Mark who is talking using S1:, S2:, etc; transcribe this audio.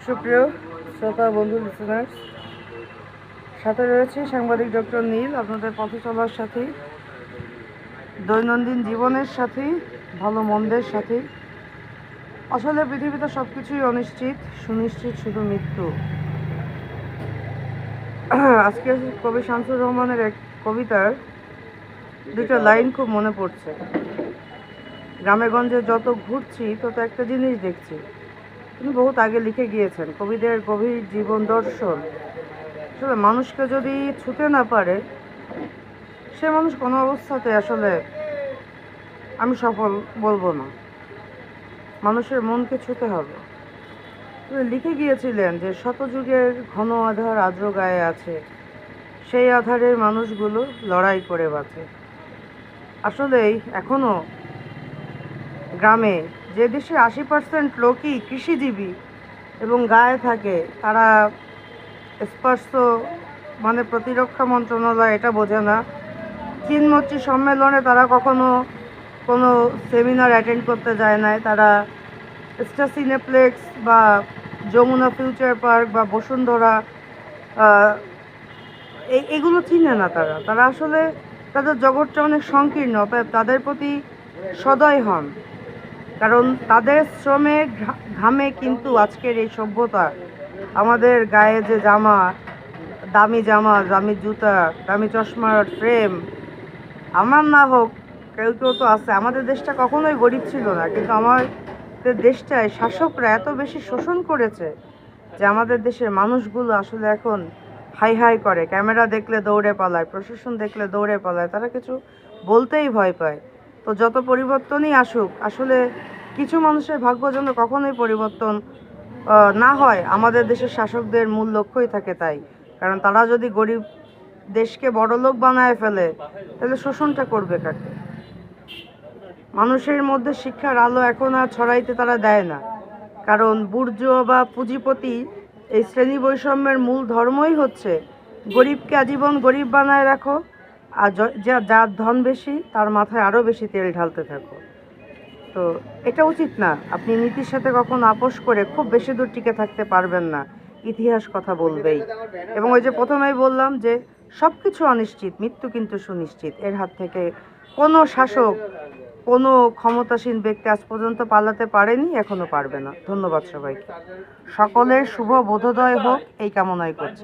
S1: সুপ্রিয় শ্রোতা বন্ধু লিসেনার্স, সাথে রয়েছে সাংবাদিক ডক্টর নীল। আপনাদের পথে চলার সাথে, দৈনন্দিন জীবনের সাথে, ভালো মন্দের সাথে। আসলে পৃথিবীতে সব কিছুই অনিশ্চিত, সুনিশ্চিত শুধু মৃত্যু। আজকে কবি শামসুর রহমানের এক কবিতার দুটো লাইন খুব মনে পড়ছে। গ্রামে গঞ্জে যত ঘুরছি তত একটা জিনিস দেখছি। তিনি বহুত আগে লিখে গিয়েছেন। কবিদের গভীর জীবন দর্শন। আসলে মানুষকে যদি ছুতে না পারে, সে মানুষ কোনো অবস্থাতে আসলে আমি সফল বলবো না। মানুষের মনকে ছুতে হবে। তিনি লিখে গিয়েছিলেন যে শতযুগের ঘন আধার আর্দ্র গায়ে আছে, সেই আধারের মানুষগুলো লড়াই করে বাঁচে। আসলেই এখনও গ্রামে, যে দেশে 80% লোকই কৃষিজীবী এবং গায়ে থাকে, তারা স্পর্শ মানে প্রতিরক্ষা মন্ত্রণালয় এটা বোঝে না। চীনমৈত্রী সম্মেলনে তারা কখনো কোনো সেমিনার অ্যাটেন্ড করতে যায় নাই। তারা স্টার সিনেপ্লেক্স বা যমুনা ফিউচার পার্ক বা বসুন্ধরা এগুলো চিনে না। তারা আসলে তাদের জগৎটা অনেক সংকীর্ণ। অতএব তাদের প্রতি সদয় হন, কারণ তাদের শ্রমে ঘামে কিন্তু আজকের এই সভ্যতা। আমাদের গায়ে যে জামা, দামি জুতা, দামি চশমার ফ্রেম, আমার না হোক, কেউ কেউ তো আছে। আমাদের দেশটা কখনোই গরিব ছিল না, কিন্তু আমাদের দেশটায় শাসকরা এত বেশি শোষণ করেছে যে আমাদের দেশের মানুষগুলো আসলে এখন হাই হাই করে। ক্যামেরা দেখলে দৌড়ে পালায়, প্রশাসন দেখলে দৌড়ে পালায়, তারা কিছু বলতেই ভয় পায়। তো যত পরিবর্তনই আসুক, আসলে কিছু মানুষের ভাগ্য যেন কখনোই পরিবর্তন না হয়। আমাদের দেশের শাসকদের মূল লক্ষ্যই থাকে তাই। কারণ তারা যদি গরিব দেশকে বড়লোক বানায় ফেলে, তাহলে শোষণটা করবে কাকে? মানুষের মধ্যে শিক্ষার আলো এখন আর ছড়াইতে তারা দেয় না, কারণ বুর্জোয়া বা পুঁজিপতি এই শ্রেণী বৈষম্যের মূল ধর্মই হচ্ছে গরিবকে আজীবন গরিব বানায় রাখো, আর যার ধন বেশি তার মাথায় আরও বেশি তেল ঢালতে থাকো। তো এটা উচিত না। আপনি নীতির সাথে কখনো আপোষ করে খুব বেশি দূর টিকে থাকতে পারবেন না। ইতিহাস কথা বলবেই। এবং ওই যে প্রথমেই বললাম যে সব কিছু অনিশ্চিত, মৃত্যু কিন্তু সুনিশ্চিত। এর হাত থেকে কোনো শাসক, কোনো ক্ষমতাসীন ব্যক্তি আজ পর্যন্ত পালাতে পারেনি, এখনো পারবে না। ধন্যবাদ সবাইকে। সকলের শুভ বোধোদয় হোক এই কামনাই করছি।